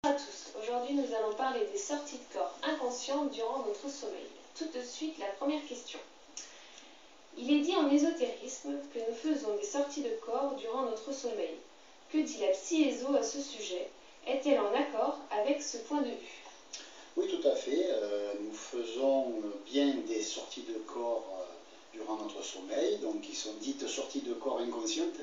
Bonjour à tous, aujourd'hui nous allons parler des sorties de corps inconscientes durant notre sommeil. Tout de suite, la première question. Il est dit en ésotérisme que nous faisons des sorties de corps durant notre sommeil. Que dit la psy-éso à ce sujet? Est-elle en accord avec ce point de vue? Oui, tout à fait. Nous faisons bien des sorties de corps durant notre sommeil, donc qui sont dites sorties de corps inconscientes.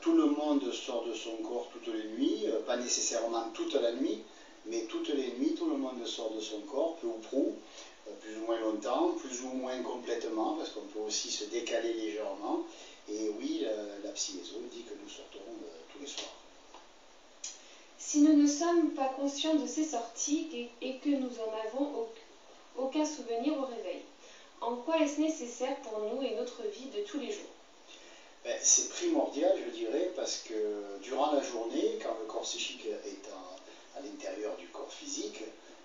Tout le monde sort de son corps toutes les nuits, pas nécessairement toute la nuit, mais toutes les nuits, tout le monde sort de son corps, peu ou prou, plus ou moins longtemps, plus ou moins complètement, parce qu'on peut aussi se décaler légèrement. Et oui, la psy-éso dit que nous sortons tous les soirs. Si nous ne sommes pas conscients de ces sorties et que nous en avons aucun souvenir au réveil, en quoi est-ce nécessaire pour nous et notre vie de tous les jours? C'est primordial, je dirais, parce que durant la journée, quand le corps psychique est à l'intérieur du corps physique,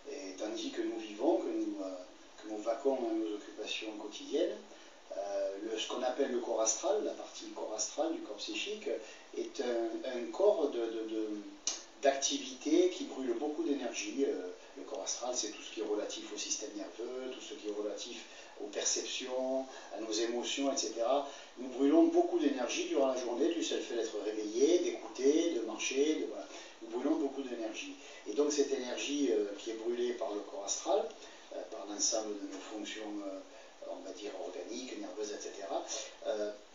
et tandis que nous vivons, que nous vaquons à nos occupations quotidiennes, ce qu'on appelle le corps astral, la partie corps astral du corps psychique, est un corps d'activité qui brûle beaucoup d'énergie. Le corps astral, c'est tout ce qui est relatif au système nerveux, tout ce qui est relatif aux perceptions, à nos émotions, etc. Nous brûlons beaucoup d'énergie durant la journée, du seul fait d'être réveillé, d'écouter, de marcher, voilà. Nous brûlons beaucoup d'énergie. Et donc cette énergie qui est brûlée par le corps astral, par l'ensemble de nos fonctions, on va dire, organiques, nerveuses, etc.,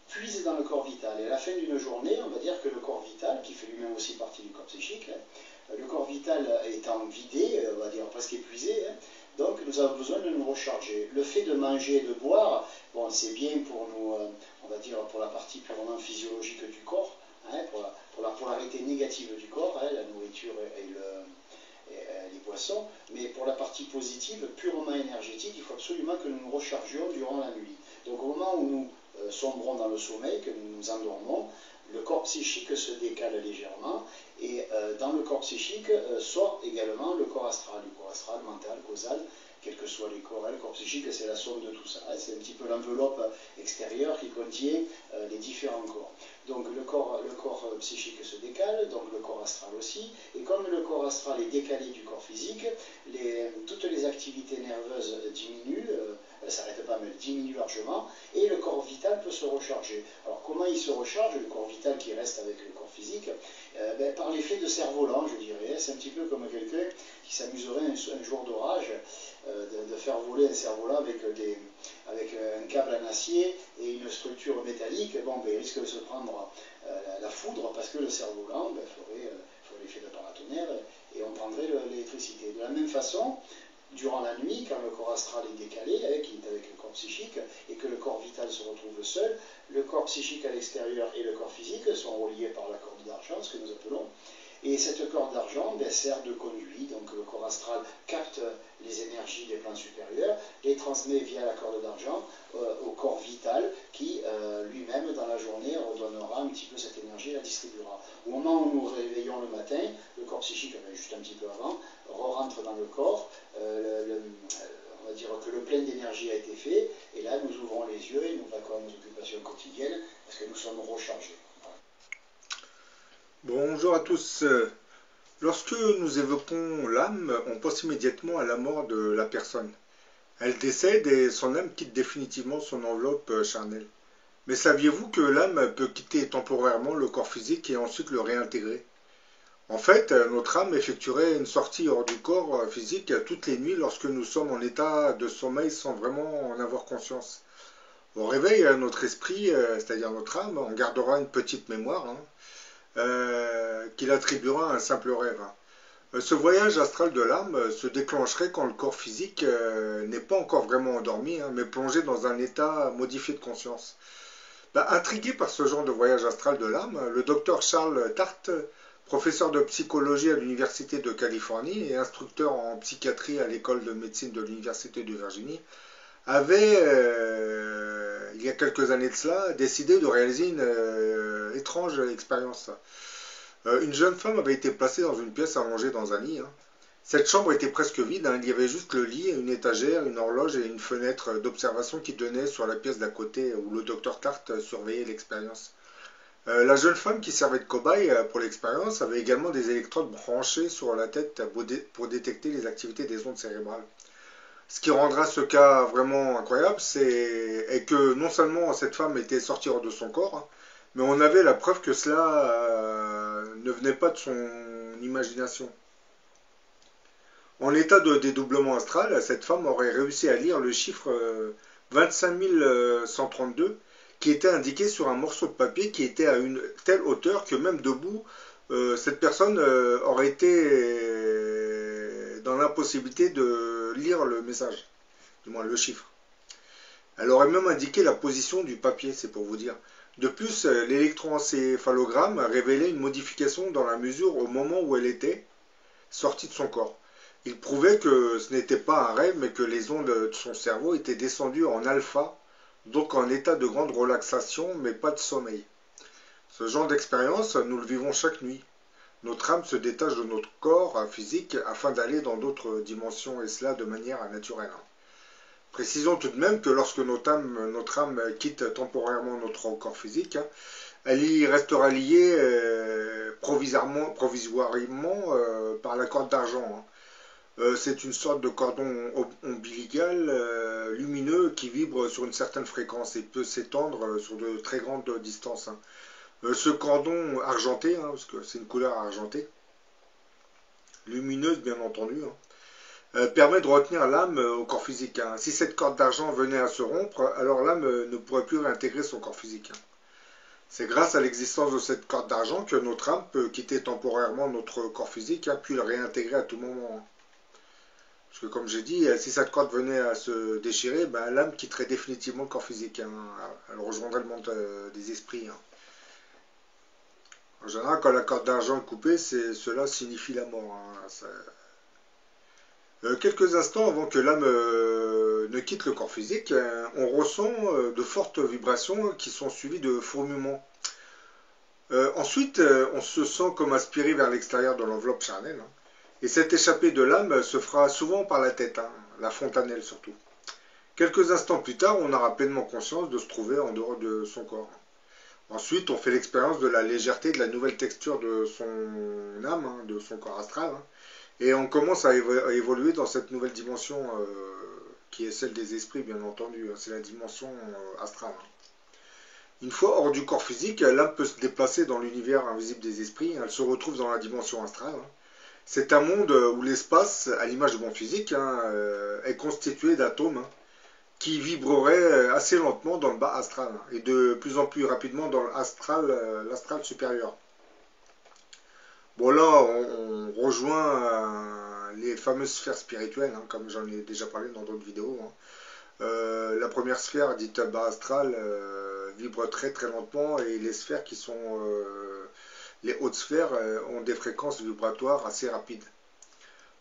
puise dans le corps vital. Et à la fin d'une journée, on va dire que le corps vital, qui fait lui-même aussi partie du corps psychique, le corps vital étant vidé, on va dire presque épuisé, donc nous avons besoin de nous recharger. Le fait de manger et de boire, bon, c'est bien pour nous, on va dire pour la partie purement physiologique du corps, pour la polarité négative du corps, la nourriture et les boissons, mais pour la partie positive, purement énergétique, il faut absolument que nous nous rechargions durant la nuit. Donc au moment où nous sombrons dans le sommeil, que nous nous endormons, le corps psychique se décale légèrement et dans le corps psychique sort également le corps astral mental, causal, quels que soient les corps. Le corps psychique, c'est la somme de tout ça. C'est un petit peu l'enveloppe extérieure qui contient les différents corps. Donc le corps psychique se décale, donc le corps astral aussi, et comme le corps astral est décalé du corps physique, toutes les activités nerveuses diminuent, elles ne s'arrêtent pas mais elles diminuent largement, et le corps vital peut se recharger. Alors comment il se recharge, le corps vital qui reste avec le corps physique? Par l'effet de cerf-volant, je dirais. C'est un petit peu comme quelqu'un qui s'amuserait un jour d'orage de faire voler un cerf-volant avec un câble en acier et une structure métallique. Bon, il risque de se prendre la foudre parce que le cerf-volant ferait l'effet de paratonnerre et on prendrait l'électricité. De la même façon, durant la nuit, quand le corps astral est décalé, qui est avec le corps psychique, et que le corps vital se retrouve seul, le corps psychique à l'extérieur et le corps physique sont reliés par la corde d'argent, ce que nous appelons. Et cette corde d'argent sert de conduit, donc le corps astral capte les énergies des plans supérieurs, les transmet via la corde d'argent au corps vital qui lui-même dans la journée redonnera un petit peu cette énergie et la distribuera. Au moment où nous réveillons le matin, le corps psychique, juste un petit peu avant, rentre dans le corps, on va dire que le plein d'énergie a été fait, et là nous ouvrons les yeux et nous vaquons à nos occupations quotidiennes parce que nous sommes rechargés. Bonjour à tous. Lorsque nous évoquons l'âme, on pense immédiatement à la mort de la personne. Elle décède et son âme quitte définitivement son enveloppe charnelle. Mais saviez-vous que l'âme peut quitter temporairement le corps physique et ensuite le réintégrer? En fait, notre âme effectuerait une sortie hors du corps physique toutes les nuits lorsque nous sommes en état de sommeil sans vraiment en avoir conscience. Au réveil, notre esprit, c'est-à-dire notre âme, en gardera une petite mémoire, qu'il attribuera à un simple rêve. Ce voyage astral de l'âme se déclencherait quand le corps physique n'est pas encore vraiment endormi, mais plongé dans un état modifié de conscience. Intrigué par ce genre de voyage astral de l'âme, le docteur Charles Tart, professeur de psychologie à l'Université de Californie et instructeur en psychiatrie à l'école de médecine de l'Université de Virginie, avait, il y a quelques années de cela, décidé de réaliser une étrange expérience. Une jeune femme avait été placée dans une pièce allongée dans un lit. Cette chambre était presque vide, il y avait juste le lit, une étagère, une horloge et une fenêtre d'observation qui donnait sur la pièce d'à côté où le docteur Tart surveillait l'expérience. La jeune femme qui servait de cobaye pour l'expérience avait également des électrodes branchées sur la tête pour détecter les activités des ondes cérébrales. Ce qui rendra ce cas vraiment incroyable, c'est que non seulement cette femme était sortie hors de son corps, hein, mais on avait la preuve que cela ne venait pas de son imagination. En état de dédoublement astral, cette femme aurait réussi à lire le chiffre 25 132 qui était indiqué sur un morceau de papier qui était à une telle hauteur que même debout, cette personne aurait été dans l'impossibilité de lire le message, du moins le chiffre. Elle aurait même indiqué la position du papier, c'est pour vous dire. De plus, l'électroencéphalogramme révélait une modification dans la mesure au moment où elle était sortie de son corps. Il prouvait que ce n'était pas un rêve, mais que les ondes de son cerveau étaient descendues en alpha, donc en état de grande relaxation, mais pas de sommeil. Ce genre d'expérience, nous le vivons chaque nuit. Notre âme se détache de notre corps physique afin d'aller dans d'autres dimensions, et cela de manière naturelle. Précisons tout de même que lorsque notre âme quitte temporairement notre corps physique, elle y restera liée provisoirement par la corde d'argent. C'est une sorte de cordon ombilical lumineux qui vibre sur une certaine fréquence et peut s'étendre sur de très grandes distances. Ce cordon argenté, parce que c'est une couleur argentée, lumineuse bien entendu, permet de retenir l'âme au corps physique. Si cette corde d'argent venait à se rompre, alors l'âme ne pourrait plus réintégrer son corps physique. C'est grâce à l'existence de cette corde d'argent que notre âme peut quitter temporairement notre corps physique, puis le réintégrer à tout moment. Parce que comme j'ai dit, si cette corde venait à se déchirer, l'âme quitterait définitivement le corps physique. Elle rejoindrait le monde des esprits. En général, quand la corde d'argent est coupée, cela signifie la mort. Quelques instants avant que l'âme ne quitte le corps physique, on ressent de fortes vibrations qui sont suivies de fourmillements. Ensuite, on se sent comme aspiré vers l'extérieur de l'enveloppe charnelle. Et cette échappée de l'âme se fera souvent par la tête, la fontanelle surtout. Quelques instants plus tard, on aura pleinement conscience de se trouver en dehors de son corps. Ensuite, on fait l'expérience de la légèreté, de la nouvelle texture de son âme, de son corps astral, et on commence à évoluer dans cette nouvelle dimension qui est celle des esprits, bien entendu. C'est la dimension astrale. Une fois hors du corps physique, l'âme peut se déplacer dans l'univers invisible des esprits. Elle se retrouve dans la dimension astrale. C'est un monde où l'espace, à l'image du monde physique, est constitué d'atomes qui vibreraient assez lentement dans le bas astral et de plus en plus rapidement dans l'astral supérieur. Bon là, on rejoint les fameuses sphères spirituelles, comme j'en ai déjà parlé dans d'autres vidéos. La première sphère, dite bas astral, vibre très très lentement, et les sphères qui sont les hautes sphères ont des fréquences vibratoires assez rapides.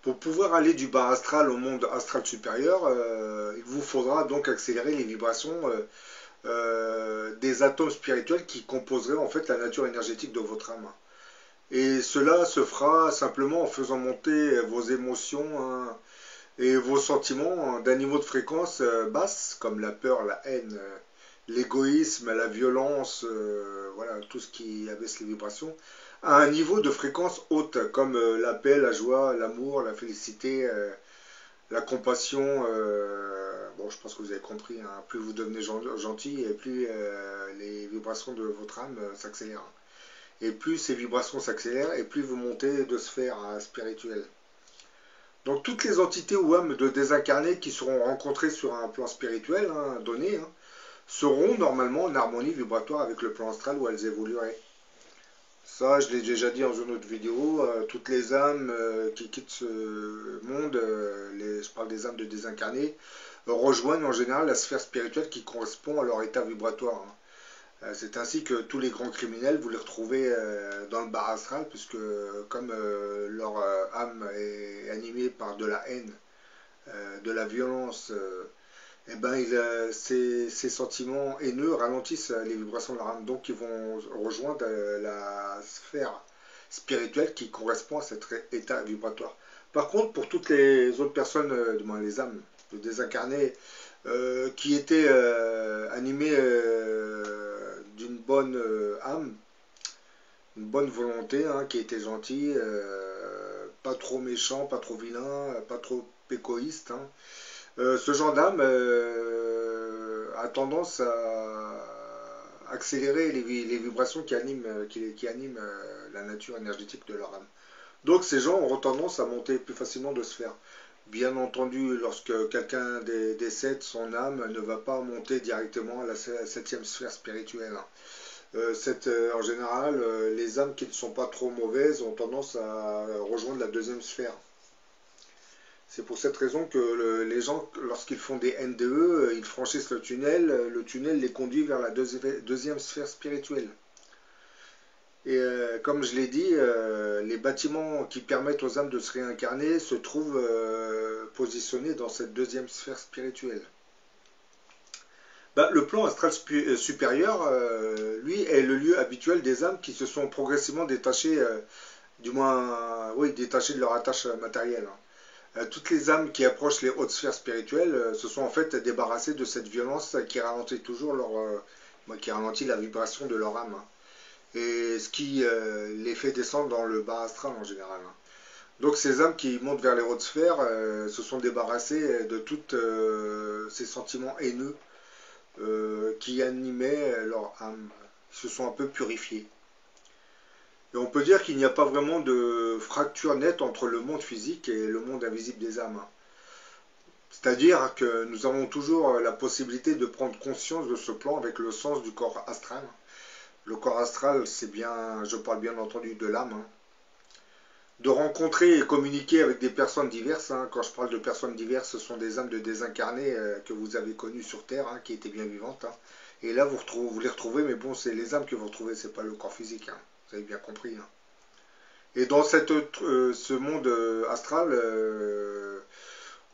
Pour pouvoir aller du bas astral au monde astral supérieur, il vous faudra donc accélérer les vibrations des atomes spirituels qui composeraient en fait la nature énergétique de votre âme. Et cela se fera simplement en faisant monter vos émotions et vos sentiments d'un niveau de fréquence basse, comme la peur, la haine, l'égoïsme, la violence, voilà, tout ce qui abaisse les vibrations, à un niveau de fréquence haute, comme la paix, la joie, l'amour, la félicité, la compassion. Bon, je pense que vous avez compris, plus vous devenez gentil, et plus les vibrations de votre âme s'accélèrent. Et plus ces vibrations s'accélèrent, et plus vous montez de sphère spirituelle. Donc toutes les entités ou âmes de désincarnés qui seront rencontrées sur un plan spirituel donné, seront normalement en harmonie vibratoire avec le plan astral où elles évolueraient. Ça, je l'ai déjà dit dans une autre vidéo, toutes les âmes qui quittent ce monde, je parle des âmes de désincarnés, rejoignent en général la sphère spirituelle qui correspond à leur état vibratoire. C'est ainsi que tous les grands criminels, vous les retrouvez dans le bas astral, puisque comme leur âme est animée par de la haine, de la violence, ces sentiments haineux ralentissent les vibrations de leur âme. Donc ils vont rejoindre la sphère spirituelle qui correspond à cet état vibratoire. Par contre, pour toutes les autres personnes, les âmes de désincarnés, qui étaient animées d'une bonne âme, une bonne volonté, hein, qui était gentil, pas trop méchant, pas trop vilain, pas trop égoïste, hein. Ce genre d'âme a tendance à accélérer les vibrations qui animent la nature énergétique de leur âme. Donc ces gens auront tendance à monter plus facilement de sphère. Bien entendu, lorsque quelqu'un décède, son âme ne va pas monter directement à la septième sphère spirituelle, hein. En général, les âmes qui ne sont pas trop mauvaises ont tendance à rejoindre la deuxième sphère. C'est pour cette raison que les gens, lorsqu'ils font des NDE, ils franchissent le tunnel les conduit vers la deuxième sphère spirituelle. Et comme je l'ai dit, les bâtiments qui permettent aux âmes de se réincarner se trouvent positionnés dans cette deuxième sphère spirituelle. Bah, le plan astral supérieur, lui, est le lieu habituel des âmes qui se sont progressivement détachées, détachées de leur attache matérielle, hein. Toutes les âmes qui approchent les hautes sphères spirituelles se sont en fait débarrassées de cette violence qui ralentit toujours qui ralentit la vibration de leur âme, hein. Et ce qui les fait descendre dans le bas astral en général, hein. Donc ces âmes qui montent vers les hautes sphères se sont débarrassées de tous ces sentiments haineux qui animaient leur âme. Ils se sont un peu purifiés. Et on peut dire qu'il n'y a pas vraiment de fracture nette entre le monde physique et le monde invisible des âmes, hein. C'est-à-dire que nous avons toujours la possibilité de prendre conscience de ce plan avec le sens du corps astral. Le corps astral, c'est bien, je parle bien entendu de l'âme, hein. De rencontrer et communiquer avec des personnes diverses, hein. Quand je parle de personnes diverses, ce sont des âmes de désincarnés que vous avez connues sur Terre, hein, qui étaient bien vivantes, hein. Et là, vous les retrouvez, mais bon, c'est les âmes que vous retrouvez, c'est pas le corps physique, hein. Vous avez bien compris, hein. Et dans ce monde astral,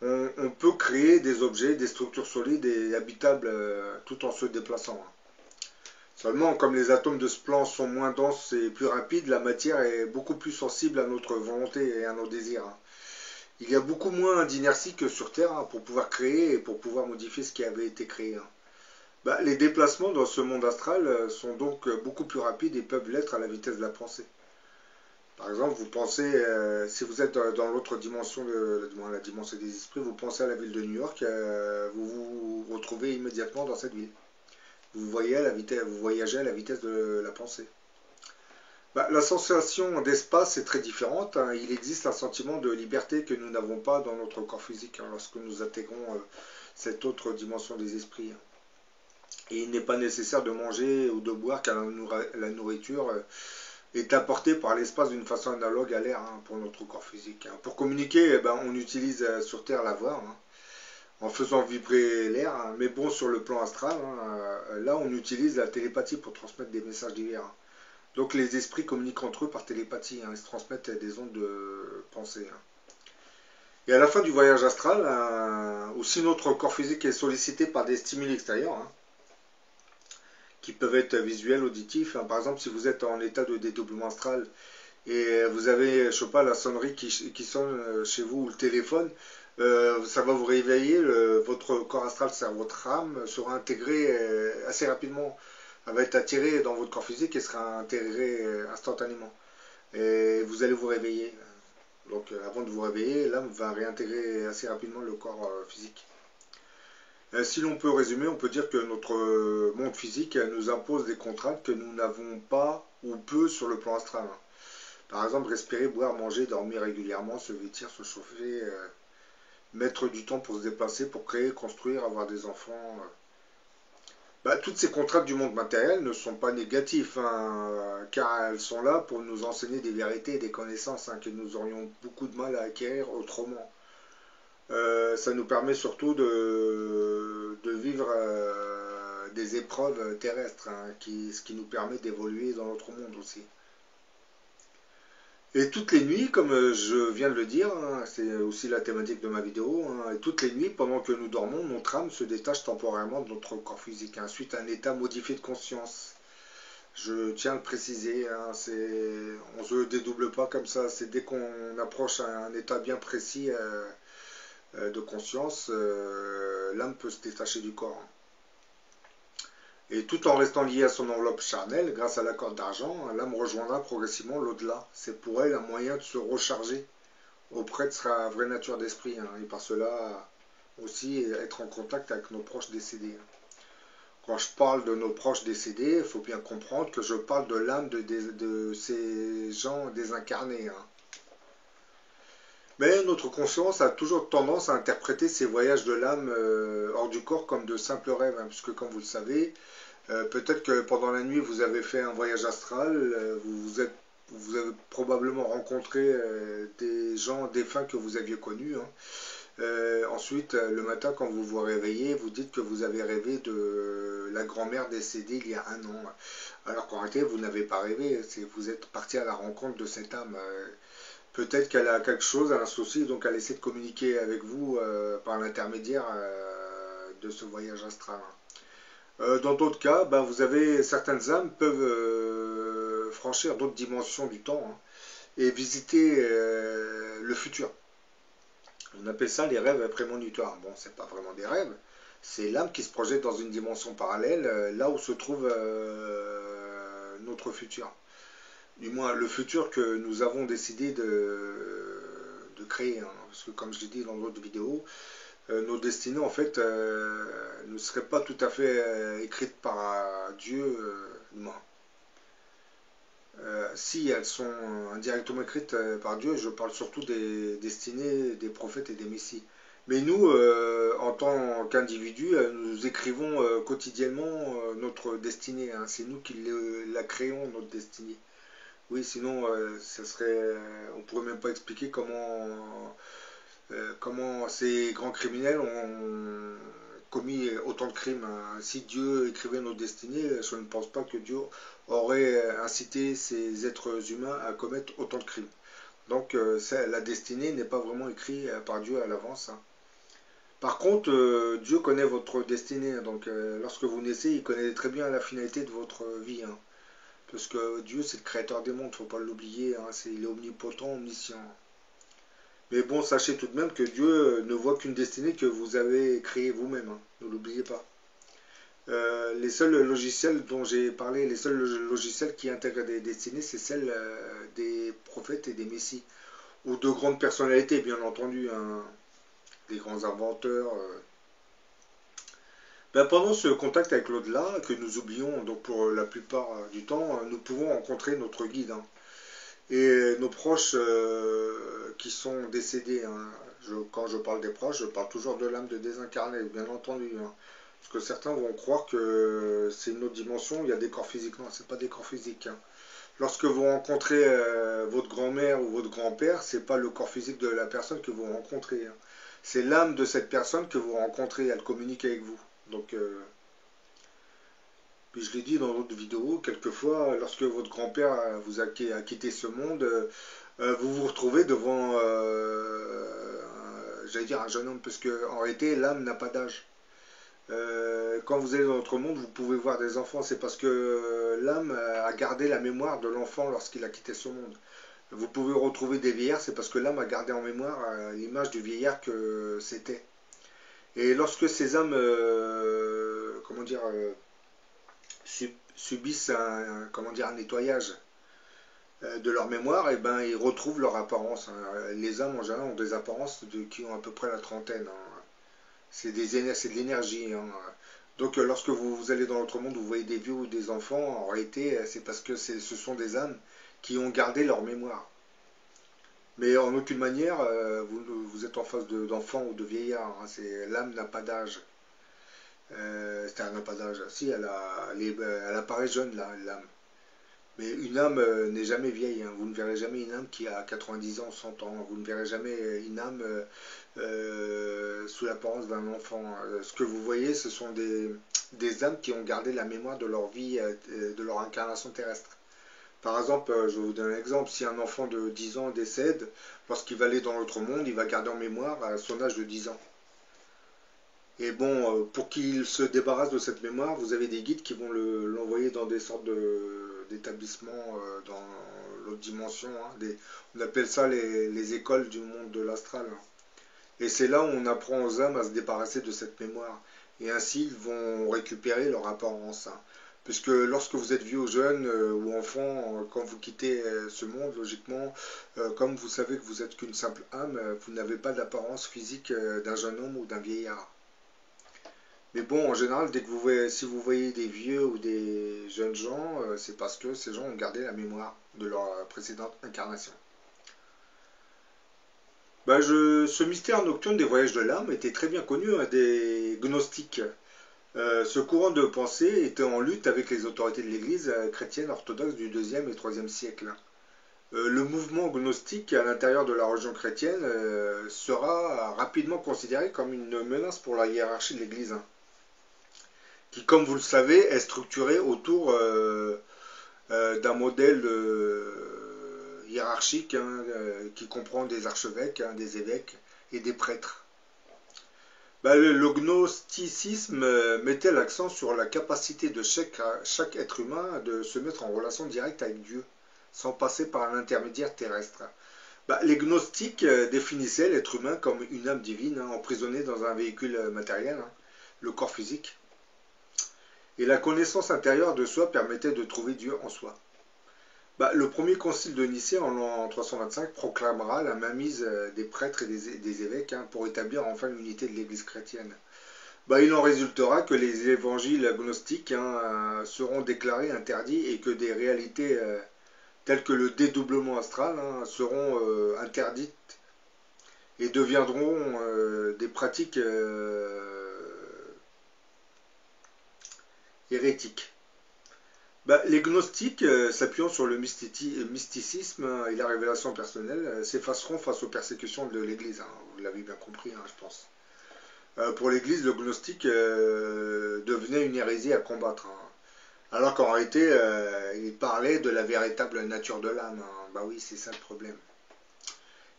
on peut créer des objets, des structures solides et habitables tout en se déplaçant, hein. Seulement, comme les atomes de ce plan sont moins denses et plus rapides, la matière est beaucoup plus sensible à notre volonté et à nos désirs, hein. Il y a beaucoup moins d'inertie que sur Terre, hein, pour pouvoir créer et pour pouvoir modifier ce qui avait été créé, hein. Bah, les déplacements dans ce monde astral sont donc beaucoup plus rapides et peuvent l'être à la vitesse de la pensée. Par exemple, vous pensez, si vous êtes dans l'autre dimension, la dimension des esprits, vous pensez à la ville de New York, vous vous retrouvez immédiatement dans cette ville. Vous voyagez à la vitesse de la pensée. Bah, la sensation d'espace est très différente, hein. Il existe un sentiment de liberté que nous n'avons pas dans notre corps physique, hein, lorsque nous intégrons cette autre dimension des esprits, hein. Et il n'est pas nécessaire de manger ou de boire car la nourriture est apportée par l'espace d'une façon analogue à l'air, hein, pour notre corps physique, hein. Pour communiquer, on utilise sur Terre la voix, hein, en faisant vibrer l'air, hein. Mais bon, sur le plan astral, hein, là on utilise la télépathie pour transmettre des messages divers, hein. Donc les esprits communiquent entre eux par télépathie, hein. Ils se transmettent des ondes de pensée, hein. Et à la fin du voyage astral, aussi notre corps physique est sollicité par des stimuli extérieurs, hein, qui peuvent être visuels, auditifs, hein. Par exemple, si vous êtes en état de dédoublement astral et vous avez, je sais pas, la sonnerie qui sonne chez vous ou le téléphone, ça va vous réveiller, votre corps astral, c'est votre âme, sera intégré assez rapidement. Elle va être attirée dans votre corps physique et sera intégrée instantanément. Et vous allez vous réveiller. Donc avant de vous réveiller, l'âme va réintégrer assez rapidement le corps physique. Si l'on peut résumer, on peut dire que notre monde physique nous impose des contraintes que nous n'avons pas ou peu sur le plan astral. Par exemple, respirer, boire, manger, dormir régulièrement, se vêtir, se chauffer, mettre du temps pour se déplacer, pour créer, construire, avoir des enfants. Bah, toutes ces contraintes du monde matériel ne sont pas négatives, hein, car elles sont là pour nous enseigner des vérités et des connaissances, hein, que nous aurions beaucoup de mal à acquérir autrement. Ça nous permet surtout de vivre des épreuves terrestres, hein, ce qui nous permet d'évoluer dans notre monde aussi. Et toutes les nuits, comme je viens de le dire, hein, c'est aussi la thématique de ma vidéo, hein, et toutes les nuits, pendant que nous dormons, notre âme se détache temporairement de notre corps physique, hein, suite à un état modifié de conscience. Je tiens à le préciser, hein, on ne se dédouble pas comme ça, c'est dès qu'on approche un état bien précis de conscience, l'âme peut se détacher du corps. Et tout en restant lié à son enveloppe charnelle, grâce à la corde d'argent, l'âme rejoindra progressivement l'au-delà. C'est pour elle un moyen de se recharger auprès de sa vraie nature d'esprit, hein, et par cela aussi être en contact avec nos proches décédés. Quand je parle de nos proches décédés, il faut bien comprendre que je parle de l'âme de ces gens désincarnés. Hein. Mais notre conscience a toujours tendance à interpréter ces voyages de l'âme hors du corps comme de simples rêves, hein, puisque comme vous le savez, peut-être que pendant la nuit vous avez fait un voyage astral, vous avez probablement rencontré des gens défunts que vous aviez connus. Hein. Ensuite, le matin, quand vous vous réveillez, vous dites que vous avez rêvé de la grand-mère décédée il y a 1 an. Alors qu'en réalité, vous n'avez pas rêvé, vous êtes parti à la rencontre de cette âme. Peut-être qu'elle a quelque chose, un souci, donc elle essaie de communiquer avec vous par l'intermédiaire de ce voyage astral. Dans d'autres cas, vous avez certaines âmes peuvent franchir d'autres dimensions du temps, hein, et visiter le futur. On appelle ça les rêves prémonitoires. Bon, c'est pas vraiment des rêves, c'est l'âme qui se projette dans une dimension parallèle, là où se trouve notre futur. Du moins, le futur que nous avons décidé de créer. Hein. Parce que, comme je l'ai dit dans d'autres vidéos, nos destinées, en fait, ne seraient pas tout à fait écrites par Dieu, non. Si elles sont indirectement écrites par Dieu, je parle surtout des destinées des prophètes et des messies. Mais nous, en tant qu'individus, nous écrivons quotidiennement notre destinée. Hein. C'est nous qui la créons, notre destinée. Oui, sinon, ça serait, on pourrait même pas expliquer comment ces grands criminels ont commis autant de crimes. Hein. Si Dieu écrivait nos destinées, je ne pense pas que Dieu aurait incité ces êtres humains à commettre autant de crimes. Donc la destinée n'est pas vraiment écrite par Dieu à l'avance. Hein. Par contre, Dieu connaît votre destinée. Donc lorsque vous naissez, il connaît très bien la finalité de votre vie. Hein. Parce que Dieu, c'est le créateur des mondes, il ne faut pas l'oublier. Hein. Il est omnipotent, omniscient. Mais bon, sachez tout de même que Dieu ne voit qu'une destinée que vous avez créée vous-même. Hein. Ne l'oubliez pas. Les seuls logiciels dont j'ai parlé, les seuls logiciels qui intègrent des destinées, c'est celles des prophètes et des messies. Ou de grandes personnalités, bien entendu. Hein. Des grands inventeurs. Pendant ce contact avec l'au-delà, que nous oublions donc pour la plupart du temps, nous pouvons rencontrer notre guide. Hein. Et nos proches qui sont décédés. Hein. Quand je parle des proches, je parle toujours de l'âme de désincarné, bien entendu. Hein. Parce que certains vont croire que c'est une autre dimension, il y a des corps physiques. Non, ce n'est pas des corps physiques. Hein. Lorsque vous rencontrez votre grand-mère ou votre grand-père, ce n'est pas le corps physique de la personne que vous rencontrez. Hein. C'est l'âme de cette personne que vous rencontrez, elle communique avec vous. Donc, puis je l'ai dit dans d'autres vidéos, quelquefois, lorsque votre grand-père vous a quitté ce monde, vous vous retrouvez devant, j'allais dire un jeune homme, parce qu'en réalité, l'âme n'a pas d'âge. Quand vous allez dans notre monde, vous pouvez voir des enfants, c'est parce que l'âme a gardé la mémoire de l'enfant lorsqu'il a quitté ce monde. Vous pouvez retrouver des vieillards, c'est parce que l'âme a gardé en mémoire l'image du vieillard que c'était. Et lorsque ces âmes, comment dire, subissent un nettoyage de leur mémoire, et ils retrouvent leur apparence. Hein. Les âmes en général ont des apparences qui ont à peu près la trentaine. Hein. C'est de l'énergie. Hein. Donc lorsque vous allez dans l'autre monde, vous voyez des vieux ou des enfants, en réalité c'est parce que ce sont des âmes qui ont gardé leur mémoire. Mais en aucune manière, vous êtes en face d'enfants ou de vieillards. Hein. L'âme n'a pas d'âge. Elle n'a pas d'âge. Si, elle apparaît jeune, l'âme. Mais une âme n'est jamais vieille. Hein. Vous ne verrez jamais une âme qui a 90 ans, 100 ans. Vous ne verrez jamais une âme sous l'apparence d'un enfant. Ce que vous voyez, ce sont des âmes qui ont gardé la mémoire de leur vie, de leur incarnation terrestre. Par exemple, je vais vous donner un exemple. Si un enfant de 10 ans décède, lorsqu'il va aller dans l'autre monde, il va garder en mémoire son âge de 10 ans. Et bon, pour qu'il se débarrasse de cette mémoire, vous avez des guides qui vont l'envoyer dans des sortes d'établissements dans l'autre dimension. Hein, on appelle ça les écoles du monde de l'astral. Hein. Et c'est là où on apprend aux âmes à se débarrasser de cette mémoire. et ainsi ils vont récupérer leur apparence. Puisque lorsque vous êtes vieux ou jeune ou enfant, quand vous quittez ce monde, logiquement, comme vous savez que vous êtes qu'une simple âme, vous n'avez pas d'apparence physique d'un jeune homme ou d'un vieillard. Mais bon, en général, dès que vous voyez, si vous voyez des vieux ou des jeunes gens, c'est parce que ces gens ont gardé la mémoire de leur précédente incarnation. Ce mystère nocturne des voyages de l'âme était très bien connu des gnostiques. Ce courant de pensée était en lutte avec les autorités de l'Église chrétienne orthodoxe du IIe et IIIe siècle. Le mouvement gnostique à l'intérieur de la religion chrétienne sera rapidement considéré comme une menace pour la hiérarchie de l'Église, qui, comme vous le savez, est structurée autour d'un modèle hiérarchique qui comprend des archevêques, des évêques et des prêtres. Le gnosticisme mettait l'accent sur la capacité de chaque être humain de se mettre en relation directe avec Dieu, sans passer par un intermédiaire terrestre. Les gnostiques définissaient l'être humain comme une âme divine, emprisonnée dans un véhicule matériel, le corps physique. Et la connaissance intérieure de soi permettait de trouver Dieu en soi. Le premier concile de Nicée en l'an 325 proclamera la mainmise des prêtres et des évêques pour établir enfin l'unité de l'Église chrétienne. Il en résultera que les évangiles gnostiques seront déclarés interdits et que des réalités telles que le dédoublement astral seront interdites et deviendront des pratiques hérétiques. Les gnostiques, s'appuyant sur le mysticisme et la révélation personnelle, s'effaceront face aux persécutions de l'Église. Vous l'avez bien compris, je pense. Pour l'Église, le gnostique devenait une hérésie à combattre. Alors qu'en réalité, il parlait de la véritable nature de l'âme. Oui, c'est ça le problème.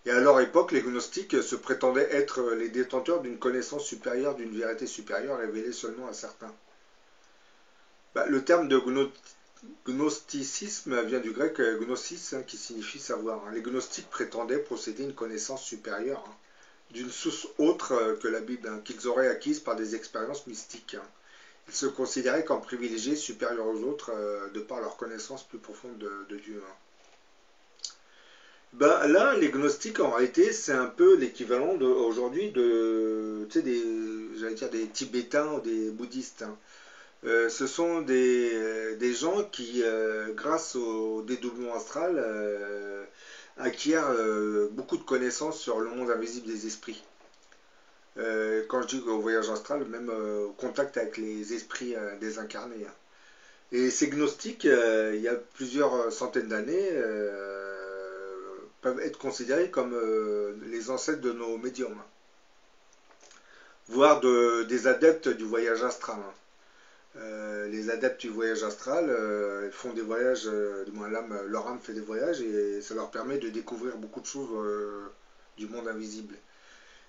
Et à leur époque, les gnostiques se prétendaient être les détenteurs d'une connaissance supérieure, d'une vérité supérieure révélée seulement à certains. Le terme de gnosticisme vient du grec gnosis, qui signifie savoir. Les gnostiques prétendaient posséder une connaissance supérieure d'une source autre que la Bible, qu'ils auraient acquise par des expériences mystiques. Ils se considéraient comme privilégiés, supérieurs aux autres, de par leur connaissance plus profonde de Dieu. Là, les gnostiques, en réalité, c'est un peu l'équivalent aujourd'hui des Tibétains ou des bouddhistes. Ce sont des gens qui, grâce au dédoublement astral, acquièrent beaucoup de connaissances sur le monde invisible des esprits. Quand je dis au voyage astral, même au contact avec les esprits désincarnés. Et ces gnostiques, il y a plusieurs centaines d'années, peuvent être considérés comme les ancêtres de nos médiums, voire des adeptes du voyage astral. Les adeptes du voyage astral font des voyages, du moins leur âme fait des voyages et ça leur permet de découvrir beaucoup de choses du monde invisible.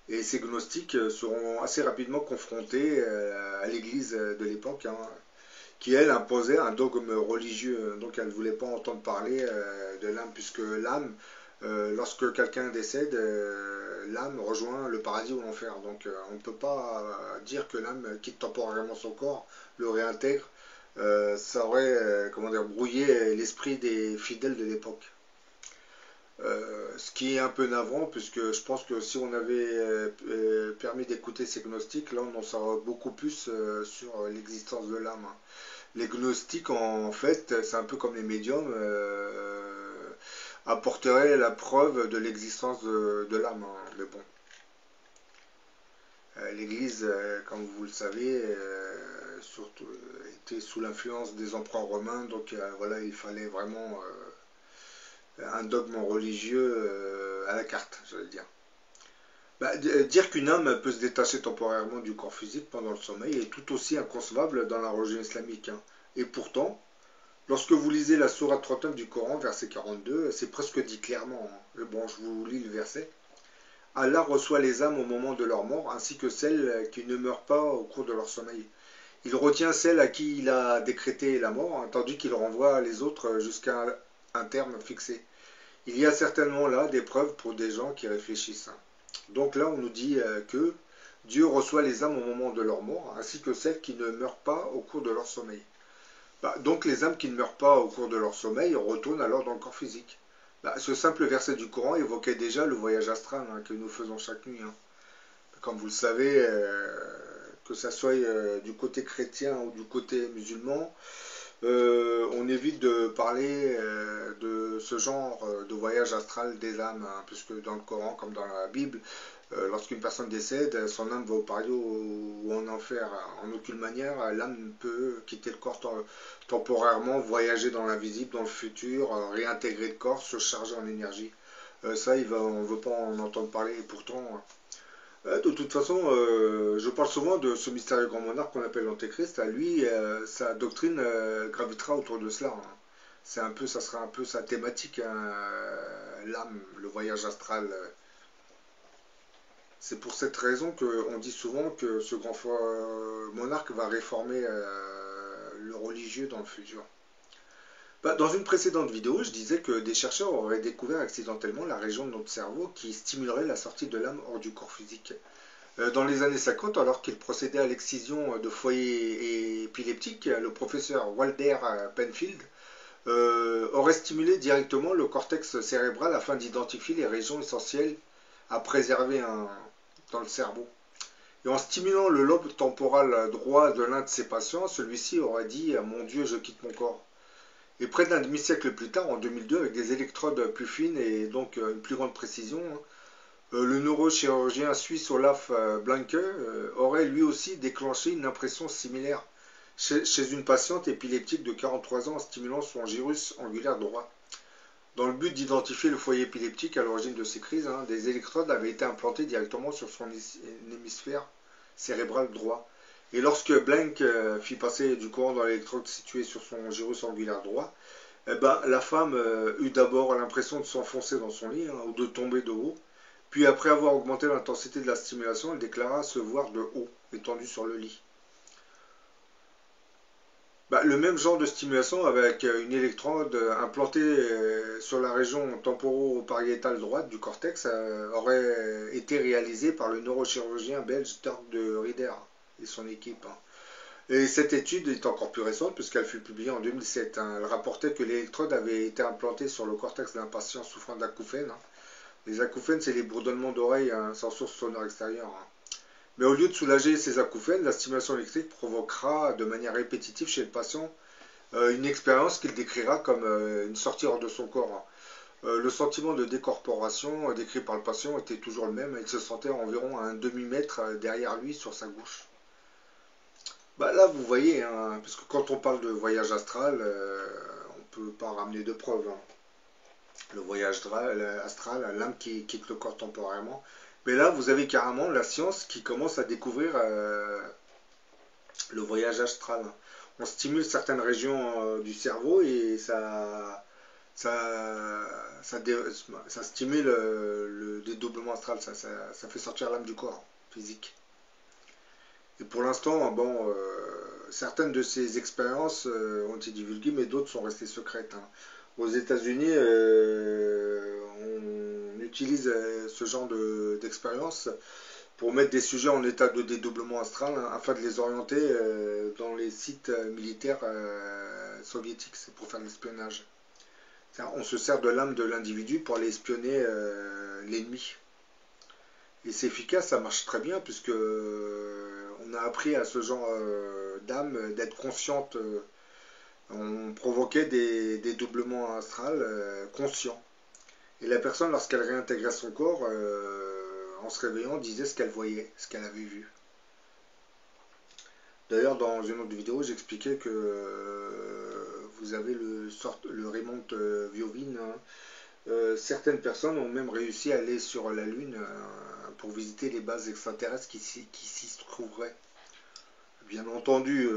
Et ces gnostiques seront assez rapidement confrontés à l'église de l'époque, qui elle imposait un dogme religieux, donc elle ne voulait pas entendre parler de l'âme, puisque l'âme, lorsque quelqu'un décède, l'âme rejoint le paradis ou l'enfer. Donc on ne peut pas dire que l'âme quitte temporairement son corps, le réintègre. Ça aurait brouillé l'esprit des fidèles de l'époque. Ce qui est un peu navrant, puisque je pense que si on avait permis d'écouter ces gnostiques, là on en saurait beaucoup plus sur l'existence de l'âme. Les gnostiques, en fait, c'est un peu comme les médiums, apporteraient la preuve de l'existence de l'âme. Mais bon. L'Église, comme vous le savez, surtout, était sous l'influence des empereurs romains, donc voilà, il fallait vraiment un dogme religieux à la carte, j'allais dire. Dire qu'une âme peut se détacher temporairement du corps physique pendant le sommeil est tout aussi inconcevable dans la religion islamique. Et pourtant, lorsque vous lisez la sourate 39 du Coran, verset 42, c'est presque dit clairement. Bon, je vous lis le verset. Allah reçoit les âmes au moment de leur mort, ainsi que celles qui ne meurent pas au cours de leur sommeil. Il retient celles à qui il a décrété la mort, tandis qu'il renvoie les autres jusqu'à un terme fixé. Il y a certainement là des preuves pour des gens qui réfléchissent. Donc là, on nous dit que Dieu reçoit les âmes au moment de leur mort, ainsi que celles qui ne meurent pas au cours de leur sommeil. Donc les âmes qui ne meurent pas au cours de leur sommeil retournent alors dans le corps physique. Ce simple verset du Coran évoquait déjà le voyage astral que nous faisons chaque nuit. Comme vous le savez, que ça soit du côté chrétien ou du côté musulman, on évite de parler de ce genre de voyage astral des âmes, puisque dans le Coran, comme dans la Bible, lorsqu'une personne décède, son âme va au paradis ou en enfer. En aucune manière, l'âme ne peut quitter le corps temporairement, voyager dans l'invisible, dans le futur, réintégrer le corps, se charger en énergie. Ça, on ne veut pas en entendre parler, et pourtant... De toute façon, je parle souvent de ce mystérieux grand monarque qu'on appelle l'Antéchrist. À lui, sa doctrine gravitera autour de cela. Ça sera un peu sa thématique, l'âme, le voyage astral. C'est pour cette raison qu'on dit souvent que ce grand monarque va réformer le religieux dans le futur. Dans une précédente vidéo, je disais que des chercheurs auraient découvert accidentellement la région de notre cerveau qui stimulerait la sortie de l'âme hors du corps physique. Dans les années 50, alors qu'il procédait à l'excision de foyers épileptiques, le professeur Walter Penfield aurait stimulé directement le cortex cérébral afin d'identifier les régions essentielles à préserver dans le cerveau. Et en stimulant le lobe temporal droit de l'un de ses patients, celui-ci aurait dit « Mon Dieu, je quitte mon corps ». Et près d'un demi-siècle plus tard, en 2002, avec des électrodes plus fines et donc une plus grande précision, le neurochirurgien suisse Olaf Blanke aurait lui aussi déclenché une impression similaire chez une patiente épileptique de 43 ans en stimulant son gyrus angulaire droit. Dans le but d'identifier le foyer épileptique à l'origine de ces crises, des électrodes avaient été implantées directement sur son hémisphère cérébral droit. Et lorsque Blank fit passer du courant dans l'électrode située sur son gyrus angulaire droit, la femme eut d'abord l'impression de s'enfoncer dans son lit ou de tomber de haut. Puis après avoir augmenté l'intensité de la stimulation, elle déclara se voir de haut, étendue sur le lit. Le même genre de stimulation avec une électrode implantée sur la région temporopariétale droite du cortex aurait été réalisée par le neurochirurgien belge Dirk de Rieder et son équipe. Et cette étude est encore plus récente puisqu'elle fut publiée en 2007. Elle rapportait que l'électrode avait été implantée sur le cortex d'un patient souffrant d'acouphènes. Les acouphènes, c'est les bourdonnements d'oreilles sans source sonore extérieure. Mais au lieu de soulager ces acouphènes, la stimulation électrique provoquera de manière répétitive chez le patient une expérience qu'il décrira comme une sortie hors de son corps. Le sentiment de décorporation décrit par le patient était toujours le même. Il se sentait environ à un demi-mètre derrière lui sur sa gauche. Là, vous voyez, parce que quand on parle de voyage astral, on ne peut pas ramener de preuves. Le voyage astral, l'âme qui quitte le corps temporairement. Mais là, vous avez carrément la science qui commence à découvrir le voyage astral. On stimule certaines régions du cerveau et ça stimule le dédoublement astral, ça fait sortir l'âme du corps physique. Et pour l'instant, certaines de ces expériences ont été divulguées, mais d'autres sont restées secrètes. Aux États-Unis, on utilise ce genre d'expérience pour mettre des sujets en état de dédoublement astral afin de les orienter dans les sites militaires soviétiques. C'est pour faire de l'espionnage. On se sert de l'âme de l'individu pour aller espionner l'ennemi. Et c'est efficace, ça marche très bien puisque on a appris à ce genre d'âme d'être consciente. On provoquait des dédoublements astrales conscients. Et la personne, lorsqu'elle réintégrait son corps, en se réveillant, disait ce qu'elle voyait, ce qu'elle avait vu. D'ailleurs, dans une autre vidéo, j'expliquais que vous avez le Raymond Viovin. Certaines personnes ont même réussi à aller sur la Lune pour visiter les bases extraterrestres qui s'y trouveraient. Bien entendu,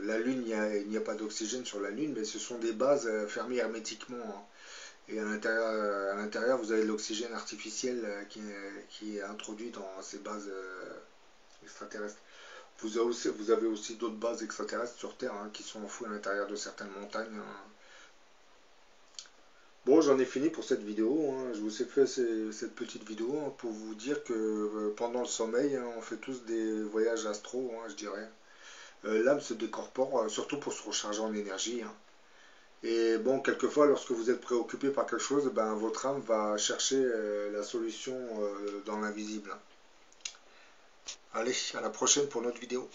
la Lune, il n'y a pas d'oxygène sur la Lune, mais ce sont des bases fermées hermétiquement. Et à l'intérieur, vous avez l'oxygène artificiel qui est introduit dans ces bases extraterrestres. Vous avez aussi d'autres bases extraterrestres sur Terre qui sont enfouies à l'intérieur de certaines montagnes. Bon, j'en ai fini pour cette vidéo, hein. Je vous ai fait cette petite vidéo, hein, pour vous dire que pendant le sommeil, hein, on fait tous des voyages astro, hein, je dirais. L'âme se décorpore, surtout pour se recharger en énergie, hein. Et bon, quelquefois, lorsque vous êtes préoccupé par quelque chose, ben, votre âme va chercher la solution dans l'invisible. Allez, à la prochaine pour notre vidéo.